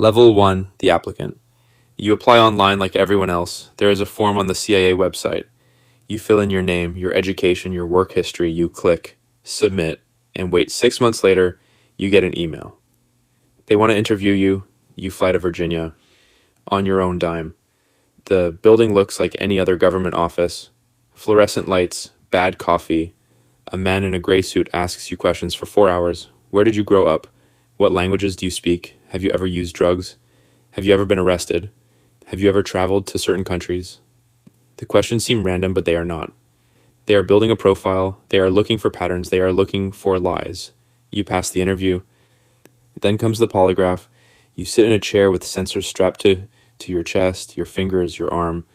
Level 1, the applicant. You apply online like everyone else. There is a form on the CIA website. You fill in your name, your education, your work history, you click submit, and wait 6 months later, you get an email. They want to interview you. You fly to Virginia on your own dime. The building looks like any other government office. Fluorescent lights, bad coffee. A man in a gray suit asks you questions for 4 hours. Where did you grow up? What languages do you speak? Have you ever used drugs? Have you ever been arrested? Have you ever traveled to certain countries? The questions seem random, but they are not. They are building a profile. They are looking for patterns. They are looking for lies. You pass the interview. Then comes the polygraph. You sit in a chair with sensors strapped to your chest, your fingers, your arm.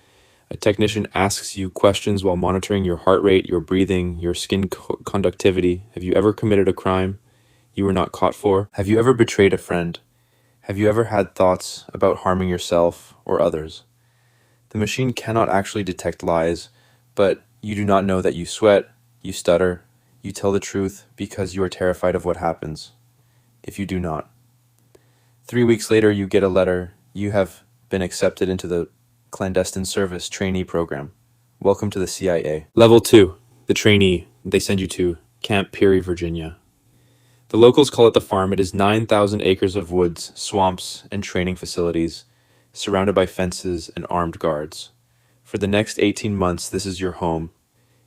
A technician asks you questions while monitoring your heart rate, your breathing, your skin conductivity. Have you ever committed a crime you were not caught for? Have you ever betrayed a friend? Have you ever had thoughts about harming yourself or others? The machine cannot actually detect lies, but you do not know that you sweat, you stutter, you tell the truth because you are terrified of what happens if you do not. 3 weeks later, you get a letter. You have been accepted into the clandestine service trainee program. Welcome to the CIA. Level 2, the trainee. They send you to Camp Peary, Virginia. The locals call it the farm. It is 9,000 acres of woods, swamps, and training facilities, surrounded by fences and armed guards. For the next 18 months, this is your home.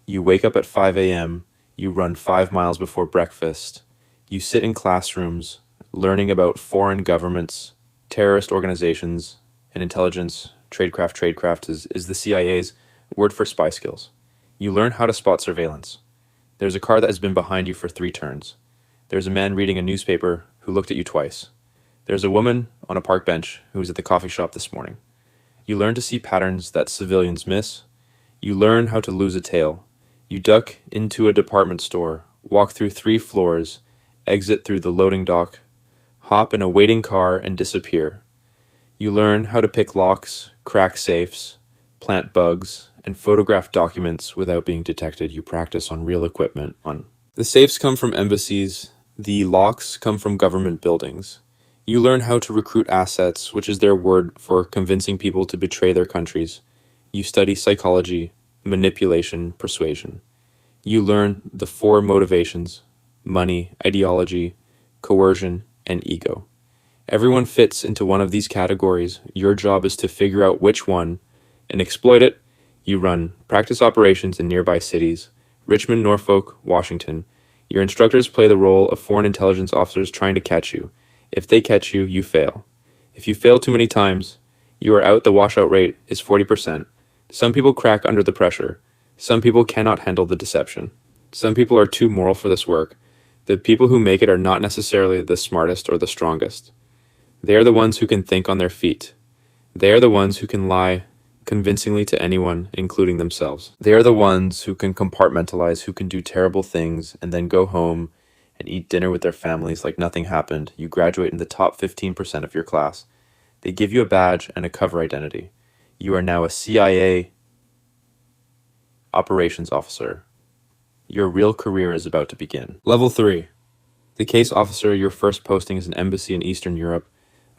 You wake up at 5 a.m., you run 5 miles before breakfast, you sit in classrooms, learning about foreign governments, terrorist organizations, and intelligence. Tradecraft is the CIA's word for spy skills. You learn how to spot surveillance. There's a car that has been behind you for 3 turns. There's a man reading a newspaper who looked at you twice. There's a woman on a park bench who was at the coffee shop this morning. You learn to see patterns that civilians miss. You learn how to lose a tail. You duck into a department store, walk through 3 floors, exit through the loading dock, hop in a waiting car, and disappear. You learn how to pick locks, crack safes, plant bugs, and photograph documents without being detected. You practice on real equipment. The safes come from embassies. The locks come from government buildings. You learn how to recruit assets, which is their word for convincing people to betray their countries. You study psychology, manipulation, persuasion. You learn the 4 motivations: money, ideology, coercion, and ego. Everyone fits into one of these categories. Your job is to figure out which one and exploit it. You run practice operations in nearby cities: Richmond, Norfolk, Washington. Your instructors play the role of foreign intelligence officers trying to catch you. If they catch you, you fail. If you fail too many times, you are out. The washout rate is 40%. Some people crack under the pressure. Some people cannot handle the deception. Some people are too moral for this work. The people who make it are not necessarily the smartest or the strongest. They are the ones who can think on their feet. They are the ones who can lie convincingly to anyone, including themselves. They are the ones who can compartmentalize, who can do terrible things, and then go home and eat dinner with their families like nothing happened. You graduate in the top 15% of your class. They give you a badge and a cover identity. You are now a CIA operations officer. Your real career is about to begin. Level 3. The case officer. Your first posting is an embassy in Eastern Europe,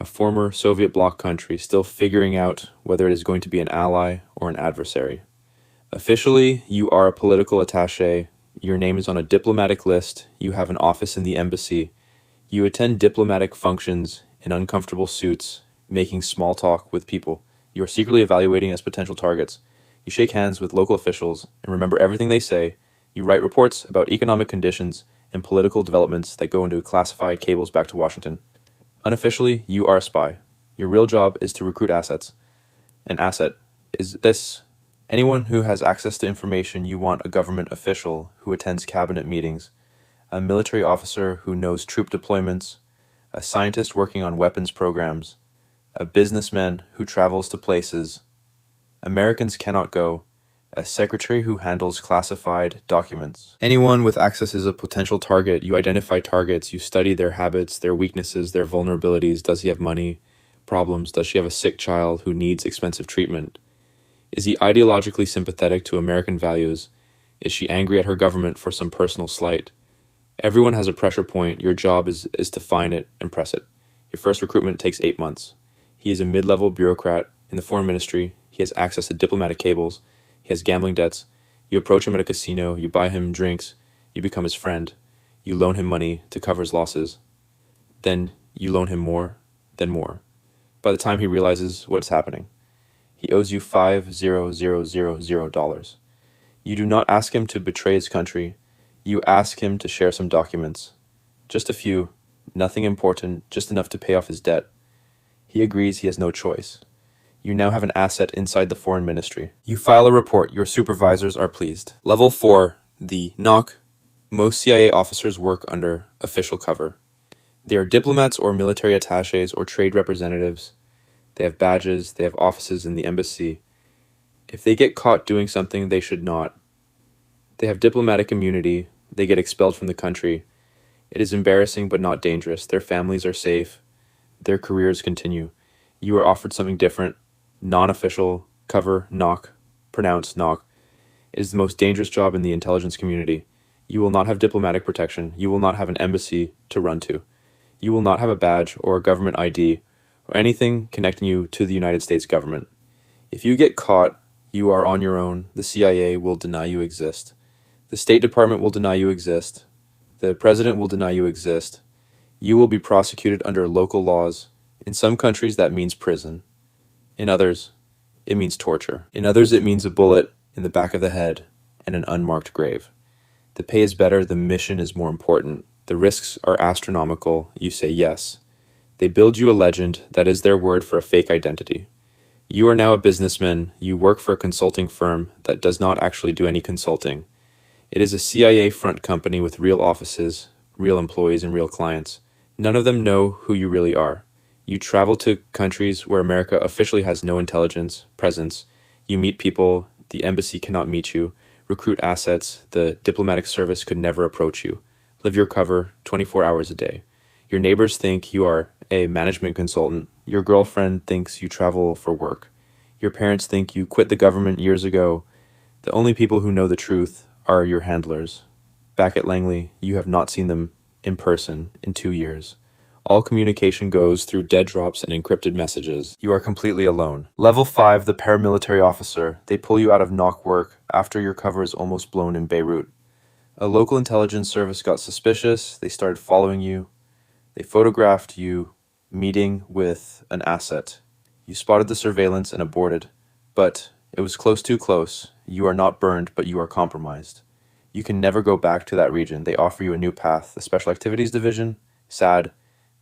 a former Soviet bloc country still figuring out whether it is going to be an ally or an adversary. Officially, you are a political attaché. Your name is on a diplomatic list. You have an office in the embassy. You attend diplomatic functions in uncomfortable suits, making small talk with people you are secretly evaluating as potential targets. You shake hands with local officials and remember everything they say. You write reports about economic conditions and political developments that go into classified cables back to Washington. Unofficially, you are a spy. Your real job is to recruit assets. An asset is this: anyone who has access to information. You want a government official who attends cabinet meetings, a military officer who knows troop deployments, a scientist working on weapons programs, a businessman who travels to places Americans cannot go, a secretary who handles classified documents. Anyone with access is a potential target. You identify targets, you study their habits, their weaknesses, their vulnerabilities. Does he have money problems? Does she have a sick child who needs expensive treatment? Is he ideologically sympathetic to American values? Is she angry at her government for some personal slight? Everyone has a pressure point. Your job is to find it and press it. Your first recruitment takes 8 months. He is a mid-level bureaucrat in the foreign ministry. He has access to diplomatic cables. He has gambling debts. You approach him at a casino. You buy him drinks. You become his friend. You loan him money to cover his losses. Then you loan him more, then more. By the time he realizes what's happening, he owes you $5,000. You do not ask him to betray his country. You ask him to share some documents. Just a few, nothing important, just enough to pay off his debt. He agrees he has no choice. You now have an asset inside the foreign ministry. You file a report. Your supervisors are pleased. Level 4, the knock. Most CIA officers work under official cover. They are diplomats or military attaches or trade representatives. They have badges. They have offices in the embassy. If they get caught doing something they should not, they have diplomatic immunity. They get expelled from the country. It is embarrassing but not dangerous. Their families are safe. Their careers continue. You are offered something different, non-official, cover, knock, pronounce, knock. It is the most dangerous job in the intelligence community. You will not have diplomatic protection. You will not have an embassy to run to. You will not have a badge or a government ID or anything connecting you to the United States government. If you get caught, you are on your own. The CIA will deny you exist. The State Department will deny you exist. The President will deny you exist. You will be prosecuted under local laws. In some countries, that means prison. In others, it means torture. In others, it means a bullet in the back of the head and an unmarked grave. The pay is better. The mission is more important. The risks are astronomical. You say yes. They build you a legend. That is their word for a fake identity. You are now a businessman. You work for a consulting firm that does not actually do any consulting. It is a CIA front company with real offices, real employees, and real clients. None of them know who you really are. You travel to countries where America officially has no intelligence presence. You meet people. The embassy cannot meet you. Recruit assets. The diplomatic service could never approach you. Live your cover 24 hours a day. Your neighbors think you are a management consultant. Your girlfriend thinks you travel for work. Your parents think you quit the government years ago. The only people who know the truth are your handlers. Back at Langley, you have not seen them in person in 2 years. All communication goes through dead drops and encrypted messages. You are completely alone. Level 5, the paramilitary officer. They pull you out of knock work after your cover is almost blown in Beirut. A local intelligence service got suspicious. They started following you. They photographed you meeting with an asset. You spotted the surveillance and aborted. But it was too close. You are not burned, but you are compromised. You can never go back to that region. They offer you a new path. The Special Activities Division? Sad.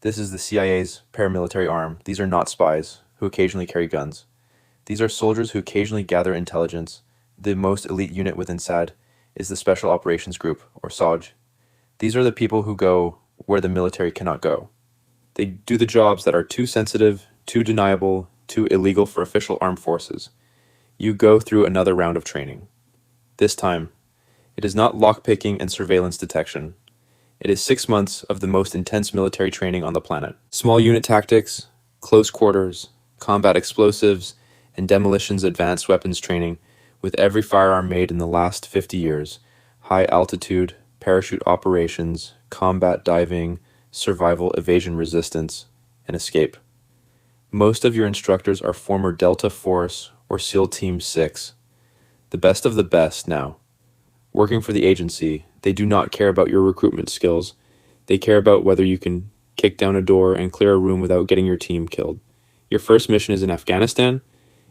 This is the CIA's paramilitary arm. These are not spies who occasionally carry guns. These are soldiers who occasionally gather intelligence. The most elite unit within SAD is the Special Operations Group, or SOG. These are the people who go where the military cannot go. They do the jobs that are too sensitive, too deniable, too illegal for official armed forces. You go through another round of training. This time, it is not lockpicking and surveillance detection. It is 6 months of the most intense military training on the planet. Small unit tactics, close quarters, combat explosives, and demolitions advanced weapons training with every firearm made in the last 50 years, high altitude, parachute operations, combat diving, survival, evasion resistance, and escape. Most of your instructors are former Delta Force or SEAL Team 6, the best of the best now. Working for the agency, they do not care about your recruitment skills. They care about whether you can kick down a door and clear a room without getting your team killed. Your first mission is in Afghanistan.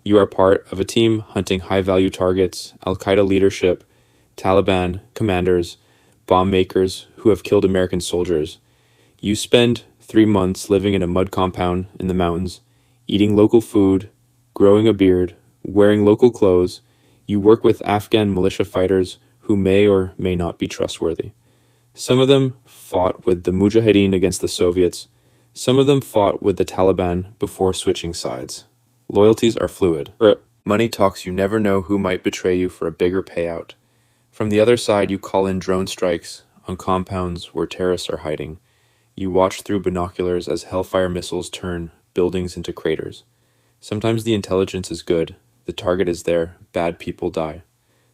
You are part of a team hunting high-value targets, Al-Qaeda leadership, Taliban commanders, bomb makers who have killed American soldiers. You spend 3 months living in a mud compound in the mountains, eating local food, growing a beard, wearing local clothes. You work with Afghan militia fighters who may or may not be trustworthy. Some of them fought with the Mujahideen against the Soviets. Some of them fought with the Taliban before switching sides. Loyalties are fluid. Money talks. You never know who might betray you for a bigger payout. From the other side, you call in drone strikes on compounds where terrorists are hiding. You watch through binoculars as Hellfire missiles turn buildings into craters. Sometimes the intelligence is good. The target is there. Bad people die.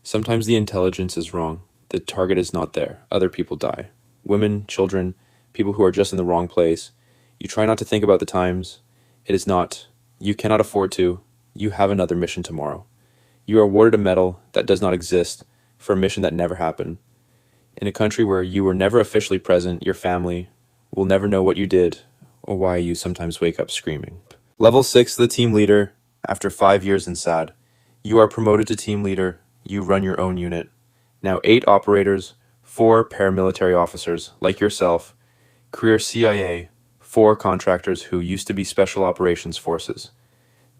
Sometimes the intelligence is wrong. The target is not there. Other people die. Women, children, people who are just in the wrong place. You try not to think about the times. It is not. You cannot afford to. You have another mission tomorrow. You are awarded a medal that does not exist for a mission that never happened. In a country where you were never officially present, your family will never know what you did or why you sometimes wake up screaming. Level 6, the team leader. After 5 years in SAD, you are promoted to team leader. You run your own unit. Now 8 operators, 4 paramilitary officers, like yourself, career CIA, 4 contractors who used to be special operations forces.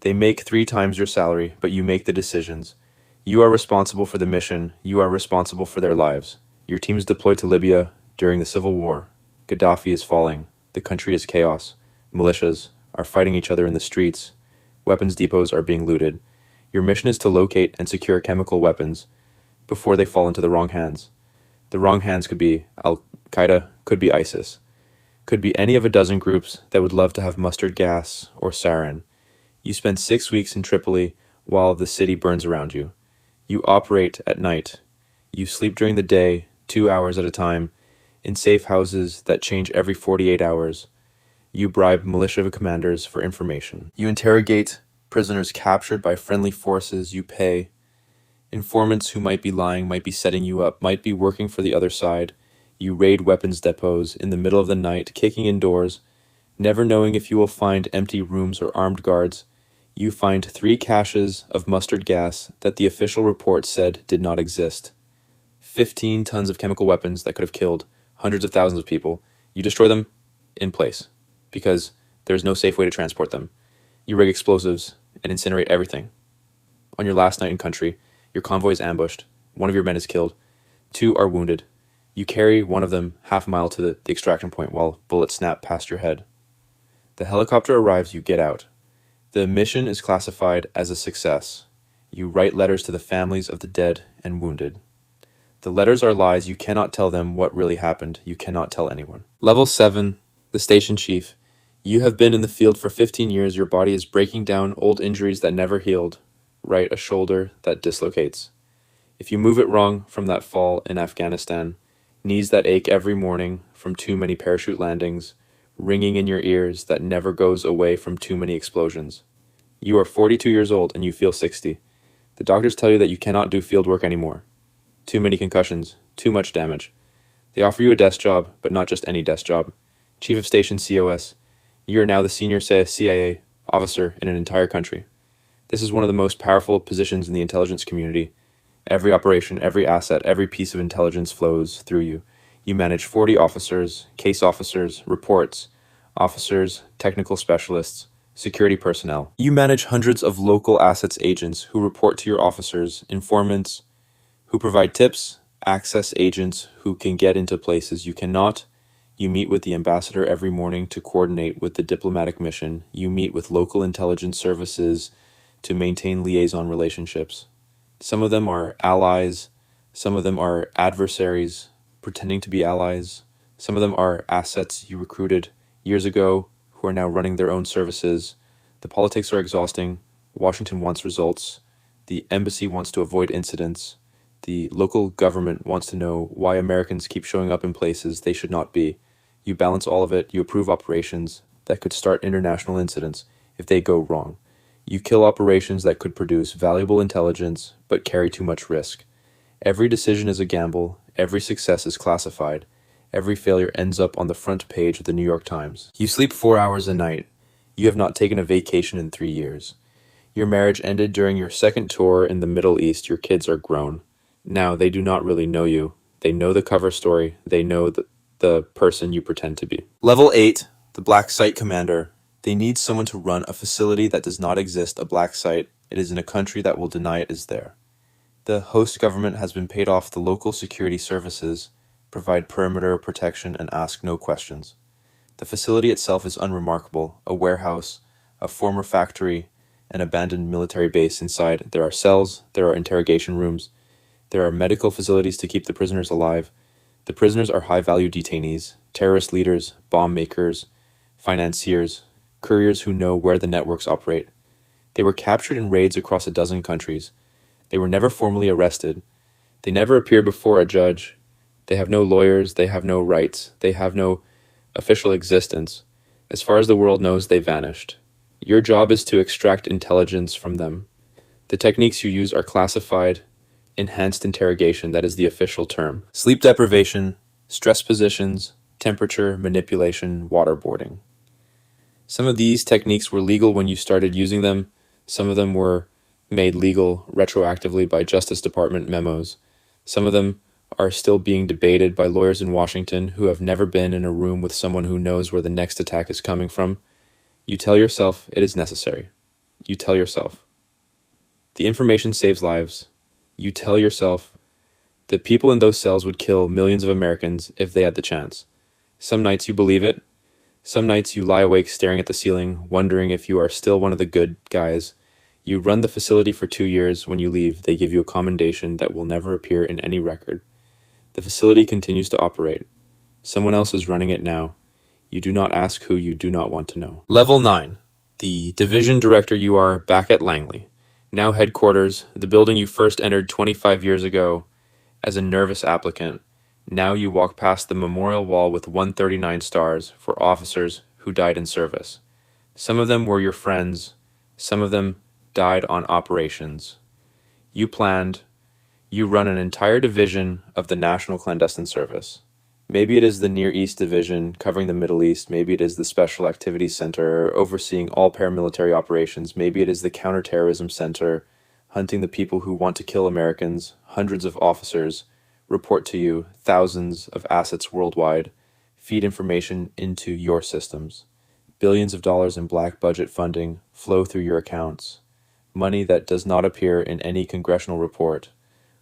They make 3 times your salary, but you make the decisions. You are responsible for the mission. You are responsible for their lives. Your team is deployed to Libya during the civil war. Gaddafi is falling. The country is chaos. Militias are fighting each other in the streets. Weapons depots are being looted. Your mission is to locate and secure chemical weapons before they fall into the wrong hands. The wrong hands could be Al-Qaeda, could be ISIS, could be any of a dozen groups that would love to have mustard gas or sarin. You spend 6 weeks in Tripoli while the city burns around you. You operate at night. You sleep during the day, 2 hours at a time, in safe houses that change every 48 hours. You bribe militia commanders for information. You interrogate prisoners captured by friendly forces. You pay informants who might be lying, might be setting you up, might be working for the other side. You raid weapons depots in the middle of the night, kicking in doors, never knowing if you will find empty rooms or armed guards. You find 3 caches of mustard gas that the official report said did not exist. 15 tons of chemical weapons that could have killed hundreds of thousands of people. You destroy them in place because there's no safe way to transport them. You rig explosives and incinerate everything. On your last night in country, your convoy is ambushed. 1 of your men is killed. 2 are wounded. You carry one of them half a mile to the extraction point while bullets snap past your head. The helicopter arrives, you get out. The mission is classified as a success. You write letters to the families of the dead and wounded. The letters are lies. You cannot tell them what really happened. You cannot tell anyone. Level 7, the station chief. You have been in the field for 15 years. Your body is breaking down, old injuries that never healed. Right, a shoulder that dislocates. If you move it wrong from that fall in Afghanistan, knees that ache every morning from too many parachute landings, ringing in your ears that never goes away from too many explosions. You are 42 years old and you feel 60. The doctors tell you that you cannot do field work anymore. Too many concussions, too much damage. They offer you a desk job, but not just any desk job. Chief of Station COS. You are now the senior CIA officer in an entire country. This is one of the most powerful positions in the intelligence community. Every operation, every asset, every piece of intelligence flows through you. You manage 40 officers, case officers, reports, officers, technical specialists, security personnel. You manage hundreds of local assets agents who report to your officers, informants who provide tips, access agents who can get into places you cannot. You meet with the ambassador every morning to coordinate with the diplomatic mission. You meet with local intelligence services to maintain liaison relationships. Some of them are allies, some of them are adversaries pretending to be allies, some of them are assets you recruited years ago who are now running their own services. The politics are exhausting. Washington wants results. The embassy wants to avoid incidents. The local government wants to know why Americans keep showing up in places they should not be. You balance all of it. You approve operations that could start international incidents if they go wrong. You kill operations that could produce valuable intelligence but carry too much risk. Every decision is a gamble. Every success is classified. Every failure ends up on the front page of the New York Times. You sleep 4 hours a night. You have not taken a vacation in 3 years. Your marriage ended during your second tour in the Middle East. Your kids are grown. Now, they do not really know you. They know the cover story. They know the person you pretend to be. Level 8, the Black Site Commander. They need someone to run a facility that does not exist, a black site. It is in a country that will deny it is there. The host government has been paid off the local security services, provide perimeter protection, and ask no questions. The facility itself is unremarkable, a warehouse, a former factory, an abandoned military base inside. There are cells, there are interrogation rooms, there are medical facilities to keep the prisoners alive. The prisoners are high-value detainees, terrorist leaders, bomb makers, financiers, couriers who know where the networks operate. They were captured in raids across a dozen countries. They were never formally arrested. They never appear before a judge. They have no lawyers. They have no rights. They have no official existence. As far as the world knows, they vanished. Your job is to extract intelligence from them. The techniques you use are classified, enhanced interrogation, that is the official term. Sleep deprivation, stress positions, temperature, manipulation, waterboarding. Some of these techniques were legal when you started using them. Some of them were made legal retroactively by Justice Department memos. Some of them are still being debated by lawyers in Washington who have never been in a room with someone who knows where the next attack is coming from. You tell yourself it is necessary. You tell yourself the information saves lives. You tell yourself the people in those cells would kill millions of Americans if they had the chance. Some nights you believe it. Some nights you lie awake staring at the ceiling, wondering if you are still one of the good guys. You run the facility for 2 years. When you leave, they give you a commendation that will never appear in any record. The facility continues to operate. Someone else is running it now. You do not ask who you do not want to know. Level 9. The division director you are back at Langley. Now headquarters, the building you first entered 25 years ago as a nervous applicant. Now you walk past the memorial wall with 139 stars for officers who died in service. Some of them were your friends. Some of them died on operations. You planned. You run an entire division of the National Clandestine Service. Maybe it is the Near East Division covering the Middle East. Maybe it is the Special Activities Center overseeing all paramilitary operations. Maybe it is the Counterterrorism Center hunting the people who want to kill Americans. Hundreds of officers report to you, thousands of assets worldwide feed information into your systems. Billions of dollars in black budget funding flow through your accounts. Money that does not appear in any congressional report.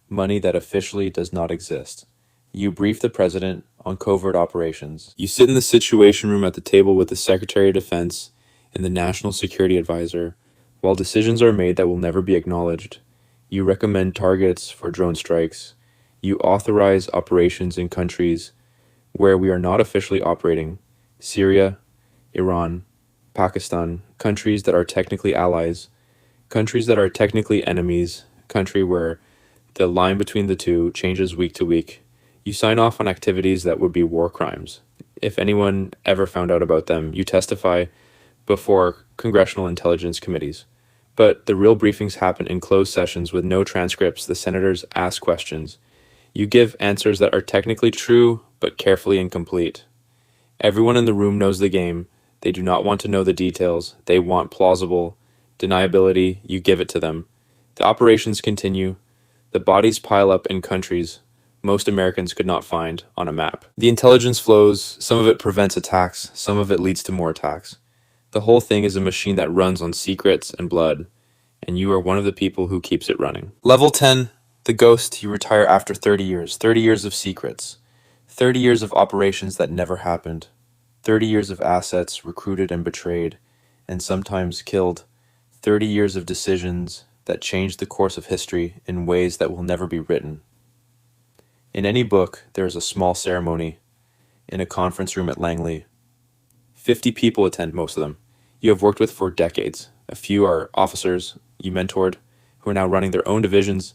Money that officially does not exist. You brief the president on covert operations. You sit in the Situation Room at the table with the Secretary of Defense and the National Security Advisor, while decisions are made that will never be acknowledged. You recommend targets for drone strikes. You authorize operations in countries where we are not officially operating. Syria, Iran, Pakistan, countries that are technically allies, countries that are technically enemies, country where the line between the two changes week to week. You sign off on activities that would be war crimes. If anyone ever found out about them, you testify before congressional intelligence committees. But the real briefings happen in closed sessions with no transcripts. The senators ask questions. You give answers that are technically true, but carefully incomplete. Everyone in the room knows the game. They do not want to know the details. They want plausible deniability. You give it to them. The operations continue. The bodies pile up in countries most Americans could not find on a map. The intelligence flows. Some of it prevents attacks. Some of it leads to more attacks. The whole thing is a machine that runs on secrets and blood, and you are one of the people who keeps it running. Level 10, the ghost. You retire after 30 years. 30 years of secrets. 30 years of operations that never happened. 30 years of assets recruited and betrayed, and sometimes killed. 30 years of decisions that changed the course of history in ways that will never be written. In any book, there is a small ceremony in a conference room at Langley. 50 people attend, most of them. You have worked with for decades. A few are officers you mentored who are now running their own divisions.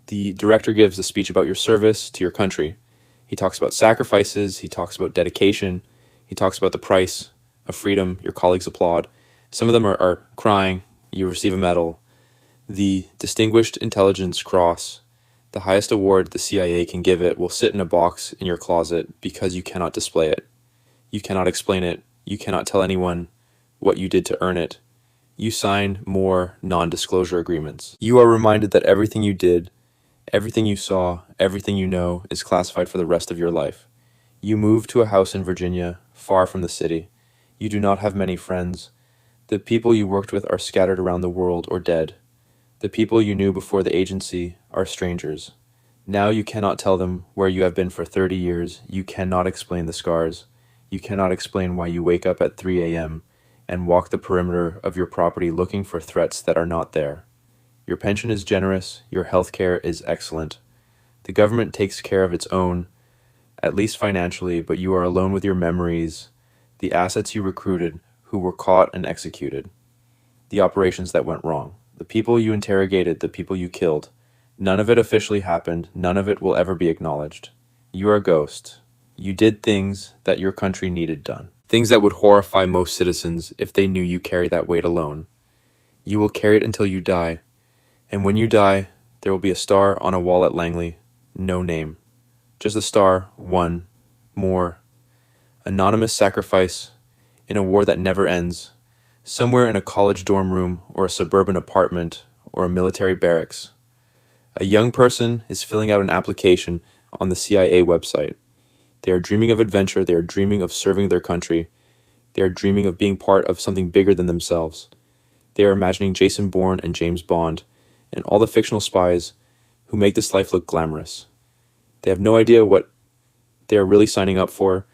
The director gives a speech about your service to your country. He talks about sacrifices. He talks about dedication. He talks about the price of freedom. Your colleagues applaud. Some of them are crying. You receive a medal. The Distinguished Intelligence Cross, the highest award the CIA can give it, will sit in a box in your closet because you cannot display it. You cannot explain it. You cannot tell anyone what you did to earn it. You sign more non-disclosure agreements. You are reminded that everything you did, everything you saw, everything you know is classified for the rest of your life. You move to a house in Virginia, far from the city. You do not have many friends. The people you worked with are scattered around the world or dead. The people you knew before the agency are strangers. Now you cannot tell them where you have been for 30 years. You cannot explain the scars. You cannot explain why you wake up at 3 a.m. and walk the perimeter of your property looking for threats that are not there. Your pension is generous. Your health care is excellent. The government takes care of its own, at least financially, but you are alone with your memories, the assets you recruited, who were caught and executed, the operations that went wrong. The people you interrogated, the people you killed. None of it officially happened. None of it will ever be acknowledged. You are a ghost. You did things that your country needed done. things that would horrify most citizens if they knew you carry that weight alone. You will carry it until you die, and when you die, there will be a star on a wall at Langley, no name. Just the star, one, more. Anonymous sacrifice in a war that never ends, somewhere in a college dorm room or a suburban apartment or a military barracks. A young person is filling out an application on the CIA website. They are dreaming of adventure, they are dreaming of serving their country, they are dreaming of being part of something bigger than themselves. They are imagining Jason Bourne and James Bond and all the fictional spies who make this life look glamorous. They have no idea what they are really signing up for.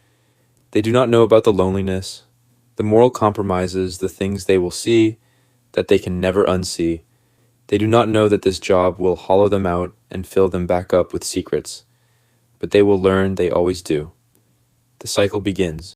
They do not know about the loneliness, the moral compromises, the things they will see that they can never unsee. They do not know that this job will hollow them out and fill them back up with secrets, but they will learn they always do. The cycle begins.